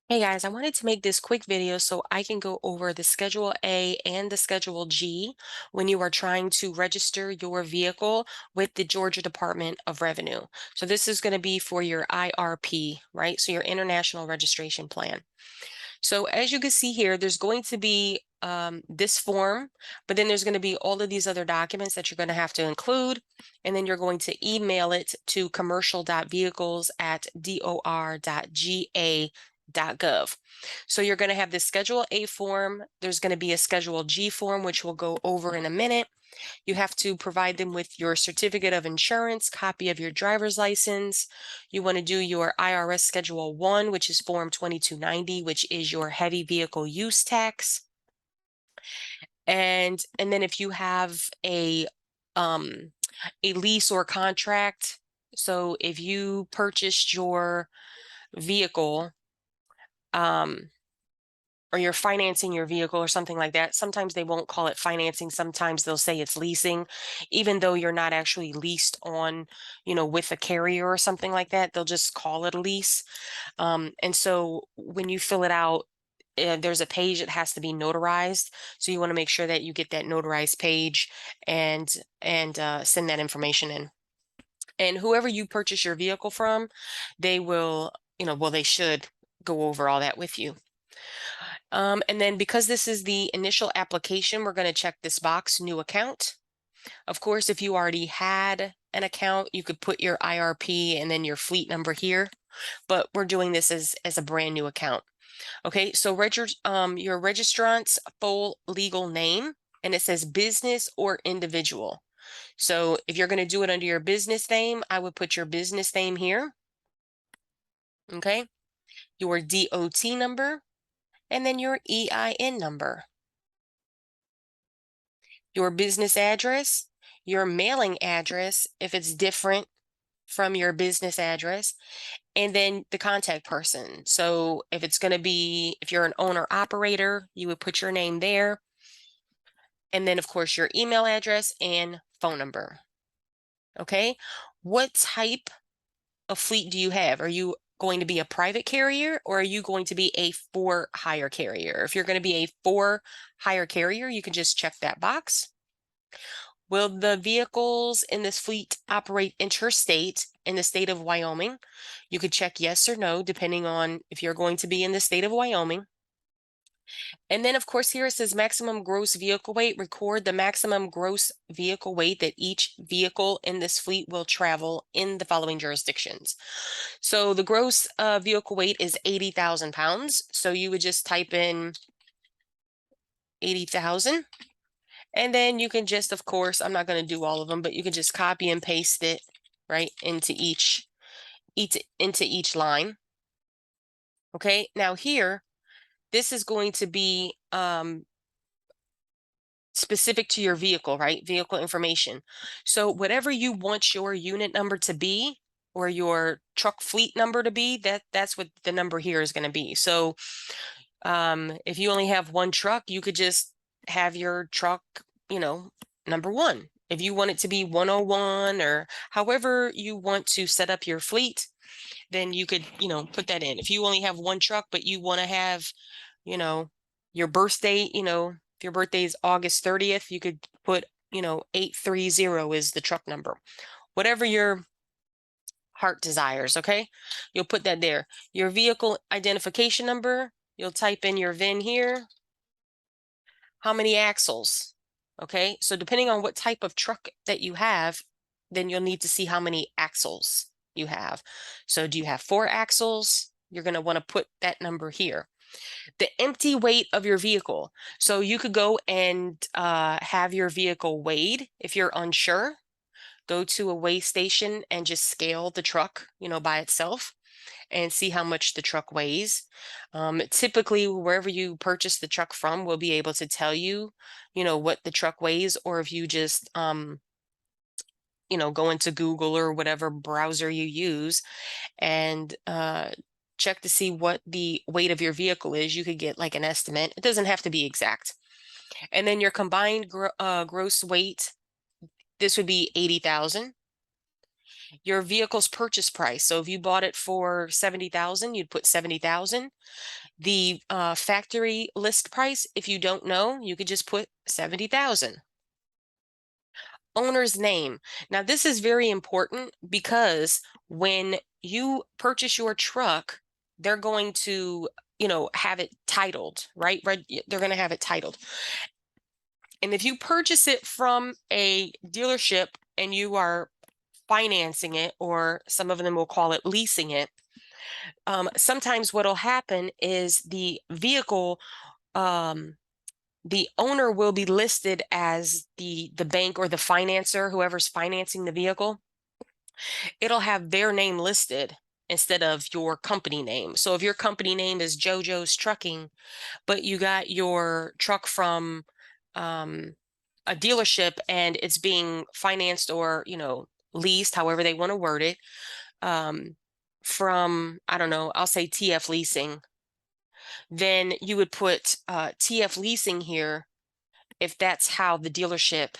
Hey guys, I wanted to make this quick video so I can go over the Schedule A and the Schedule G when you are trying to register your vehicle with the Georgia Department of Revenue. So this is going to be for your IRP, right? So your International Registration Plan. So as you can see here, there's going to be this form, but then there's going to be all of these other documents that you're going to have to include, and then you're going to email it to commercial.vehicles@dor.ga.gov. So you're going to have the Schedule A form. There's going to be a Schedule G form, which we'll go over in a minute. You have to provide them with your certificate of insurance, copy of your driver's license. You want to do your IRS Schedule 1, which is Form 2290, which is your heavy vehicle use tax. And then if you have a lease or contract, so if you purchased your vehicle or you're financing your vehicle or something like that. Sometimes they won't call it financing. Sometimes they'll say it's leasing, even though you're not actually leased on, with a carrier or something like that. They'll just call it a lease. And so when you fill it out, there's a page that has to be notarized. So you want to make sure that you get that notarized page and send that information in. And whoever you purchase your vehicle from, they will, well, they should go over all that with you. And then because this is the initial application, we're going to check this box, new account. Of course, if you already had an account, you could put your IRP and then your fleet number here, but we're doing this as a brand new account. Okay, so your registrant's full legal name, and it says business or individual. So if you're going to do it under your business name, I would put your business name here. Okay, your DOT number, and then your EIN number. Your business address, your mailing address, if it's different from your business address, and then the contact person. So if it's going to be, if you're an owner operator, you would put your name there. And then, of course, your email address and phone number. Okay. What type of fleet do you have? Are you going to be a private carrier or are you going to be a for-hire carrier? If you're going to be a for-hire carrier, you can just check that box. Will the vehicles in this fleet operate interstate in the state of Wyoming? You could check yes or no, depending on if you're going to be in the state of Wyoming. And then, of course, here it says maximum gross vehicle weight. Record the maximum gross vehicle weight that each vehicle in this fleet will travel in the following jurisdictions. So the gross vehicle weight is 80,000 pounds. So you would just type in 80,000. And then you can just, of course, I'm not going to do all of them, but you can just copy and paste it right into each line. Okay, now here, this is going to be specific to your vehicle, right? Vehicle information. So whatever you want your unit number to be or your truck fleet number to be, that's what the number here is going to be. So if you only have one truck, you could just have your truck, number one. If you want it to be 101 or however you want to set up your fleet, then you could, put that in. If you only have one truck, but you want to have, your birthday, if your birthday is August 30th, you could put, 830 is the truck number. Whatever your heart desires, okay? You'll put that there. Your vehicle identification number, you'll type in your VIN here. How many axles? Okay, so depending on what type of truck that you have, then you'll need to see how many axles you have. So do you have 4 axles? You're going to want to put that number here. The empty weight of your vehicle. So you could go and have your vehicle weighed if you're unsure. Go to a weigh station and just scale the truck, by itself and see how much the truck weighs. Typically, wherever you purchase the truck from will be able to tell you, what the truck weighs, or if you just, go into Google or whatever browser you use and check to see what the weight of your vehicle is. You could get like an estimate. It doesn't have to be exact. And then your combined gross weight, this would be 80,000. Your vehicle's purchase price. So if you bought it for 70,000, you'd put 70,000. The factory list price, if you don't know, you could just put 70,000. Owner's name. Now, this is very important because when you purchase your truck, they're going to, have it titled, right? They're going to have it titled. And if you purchase it from a dealership and you are financing it, or some of them will call it leasing it, sometimes what'll happen is the vehicle, the owner will be listed as the bank or the financer, whoever's financing the vehicle. It'll have their name listed instead of your company name. So if your company name is JoJo's Trucking, but you got your truck from a dealership and it's being financed or, leased, however they want to word it, from, I don't know, I'll say TF Leasing, then you would put TF Leasing here if that's how the dealership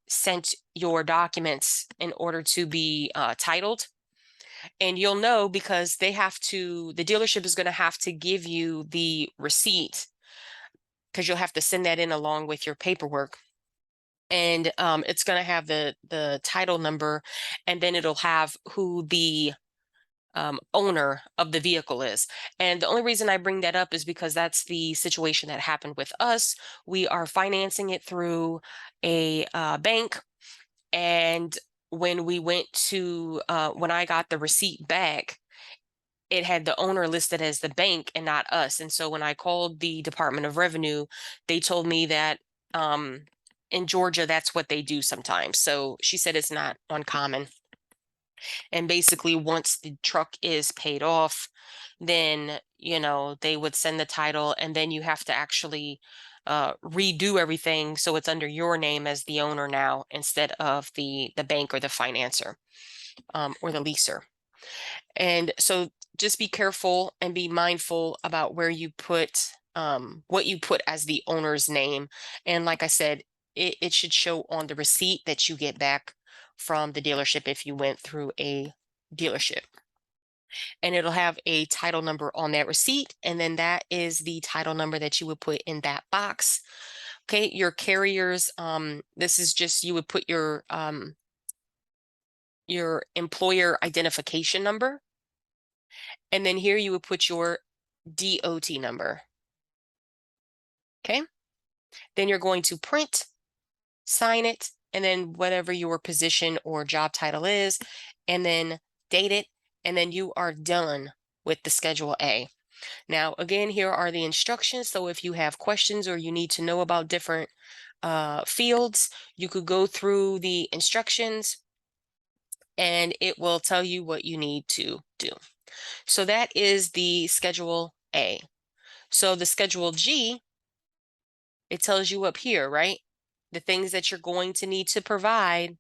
sent your documents in order to be titled. And you'll know because the dealership is going to have to give you the receipt, because you'll have to send that in along with your paperwork. And it's going to have the title number, and then it'll have who the owner of the vehicle is. And the only reason I bring that up is because that's the situation that happened with us. We are financing it through a bank. And when we went to, when I got the receipt back, it had the owner listed as the bank and not us. And so when I called the Department of Revenue, they told me that in Georgia, that's what they do sometimes. So she said it's not uncommon. And basically, once the truck is paid off, then, they would send the title, and then you have to actually redo everything so it's under your name as the owner now instead of the bank or the financer, or the leaser. And so just be careful and be mindful about where you put what you put as the owner's name. And like I said, it should show on the receipt that you get back from the dealership if you went through a dealership. And it'll have a title number on that receipt, and then that is the title number that you would put in that box. Okay, your carriers, this is just, you would put your employer identification number, and then here you would put your DOT number. Okay, then you're going to print, sign it, and then whatever your position or job title is, and then date it, and then you are done with the Schedule A. Now, again, here are the instructions. So if you have questions or you need to know about different fields, you could go through the instructions and it will tell you what you need to do. So that is the Schedule A. So the Schedule G, it tells you up here, right? The things that you're going to need to provide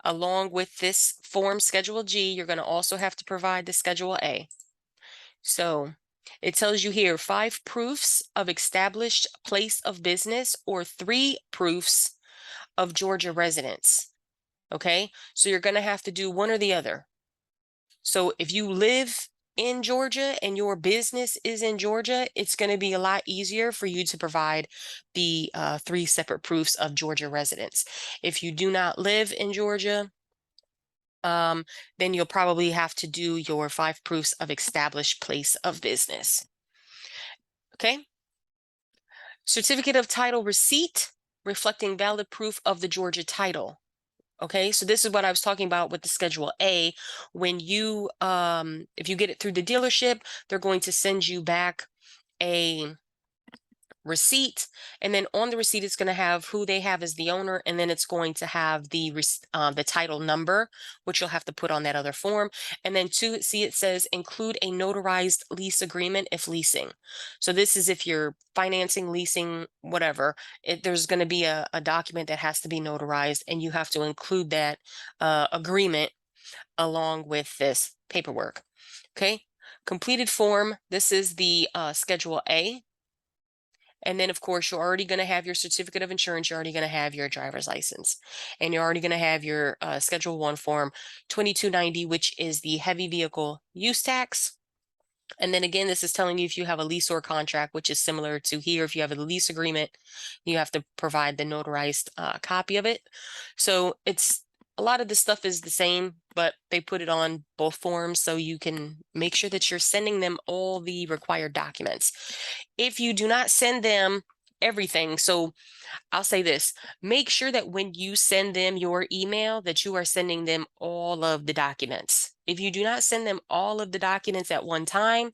along with this form Schedule G. You're going to also have to provide the Schedule A. So it tells you here 5 proofs of established place of business or 3 proofs of Georgia residence. Okay, so you're going to have to do one or the other. So if you live in Georgia and your business is in Georgia, it's going to be a lot easier for you to provide the 3 separate proofs of Georgia residence. If you do not live in Georgia, then you'll probably have to do your 5 proofs of established place of business. Okay. Certificate of title receipt reflecting valid proof of the Georgia title. Okay, so this is what I was talking about with the Schedule A. When you, if you get it through the dealership, they're going to send you back a receipt, and then on the receipt it's going to have who they have as the owner, and then it's going to have the title number, which you'll have to put on that other form. And then see, it says include a notarized lease agreement if leasing. So this is if you're financing, leasing, whatever, there's going to be a document that has to be notarized, and you have to include that agreement along with this paperwork. Okay, completed form. This is the Schedule A. And then, of course, you're already going to have your certificate of insurance. You're already going to have your driver's license. And you're already going to have your Schedule 1 form 2290, which is the heavy vehicle use tax. And then again, this is telling you if you have a lease or contract, which is similar to here. If you have a lease agreement, you have to provide the notarized copy of it. So it's a lot of the stuff is the same, but they put it on both forms so you can make sure that you're sending them all the required documents. If you do not send them everything, so I'll say this, make sure that when you send them your email that you are sending them all of the documents. If you do not send them all of the documents at one time,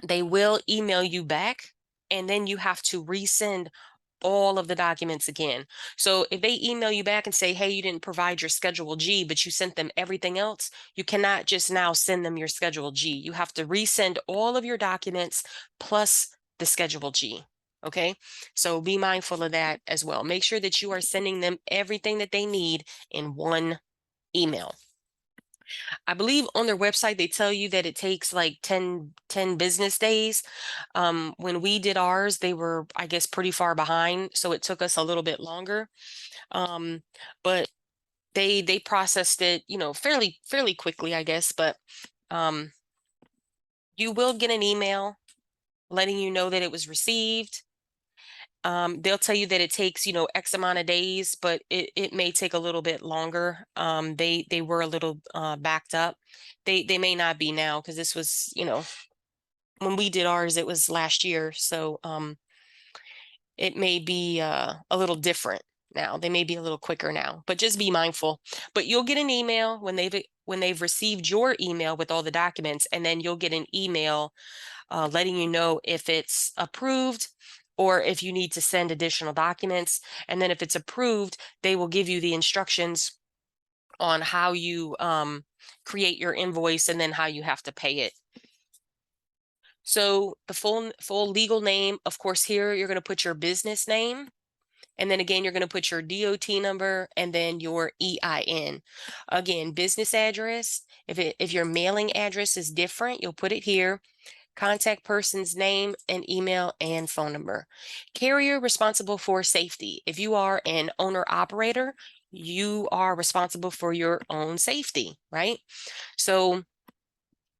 they will email you back and then you have to resend all of the documents again. So if they email you back and say, hey, you didn't provide your Schedule G, but you sent them everything else, you cannot just now send them your Schedule G. You have to resend all of your documents plus the Schedule G. Okay, so be mindful of that as well. Make sure that you are sending them everything that they need in one email. I believe on their website, they tell you that it takes like 10 business days. When we did ours, they were, I guess, pretty far behind, so it took us a little bit longer. Um, but they processed it, fairly quickly, I guess. But um, you will get an email letting you know that it was received. They'll tell you that it takes, X amount of days, but it may take a little bit longer. They were a little backed up. They may not be now because this was, when we did ours, it was last year. So it may be a little different now. They may be a little quicker now, but just be mindful. But you'll get an email when they've received your email with all the documents, and then you'll get an email letting you know if it's approved or if you need to send additional documents. And then if it's approved, they will give you the instructions on how you create your invoice and then how you have to pay it. So the full legal name, of course, here you're going to put your business name. And then again, you're going to put your DOT number and then your EIN. Again, business address. If your mailing address is different, you'll put it here. Contact person's name and email and phone number. Carrier responsible for safety. If you are an owner operator, you are responsible for your own safety, right? So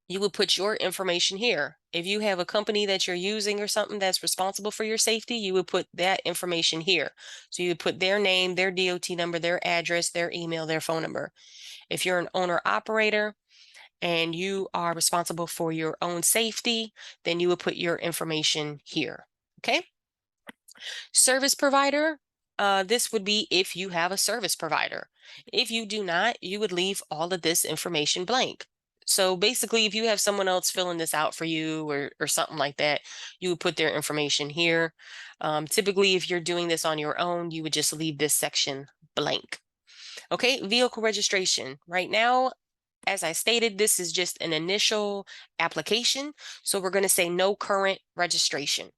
you would put your information here. If you have a company that you're using or something that's responsible for your safety, you would put that information here. So you would put their name, their DOT number, their address, their email, their phone number. If you're an owner operator and you are responsible for your own safety, then you would put your information here. Okay. Service provider. This would be if you have a service provider. If you do not, you would leave all of this information blank. So basically, if you have someone else filling this out for you or something like that, you would put their information here. Typically, if you're doing this on your own, you would just leave this section blank. Okay, vehicle registration. Right now, as I stated, this is just an initial application. So we're going to say no current registration.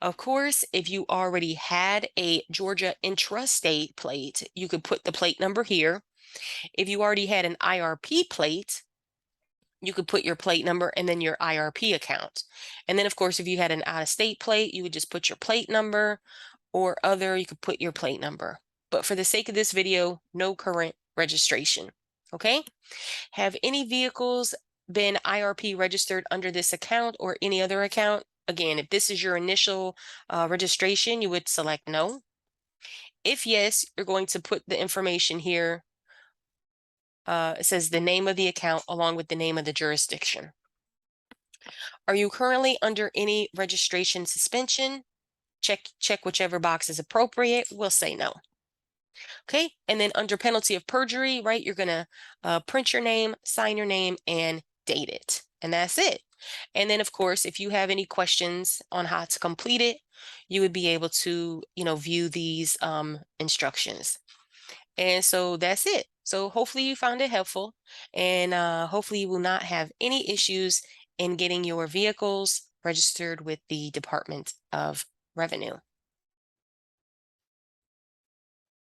Of course, if you already had a Georgia intrastate plate, you could put the plate number here. If you already had an IRP plate, you could put your plate number and then your IRP account. And then, of course, if you had an out-of-state plate, you would just put your plate number, or other, you could put your plate number. But for the sake of this video, no current registration. Okay? Have any vehicles been IRP registered under this account or any other account? Again, if this is your initial registration, you would select no. If yes, you're going to put the information here. It says the name of the account along with the name of the jurisdiction. Are you currently under any registration suspension? Check whichever box is appropriate. We'll say no. Okay, and then under penalty of perjury, right, you're gonna print your name, sign your name, and date it. And that's it. And then, of course, if you have any questions on how to complete it, you would be able to, view these instructions. And so that's it. So hopefully you found it helpful, and hopefully you will not have any issues in getting your vehicles registered with the Department of Revenue.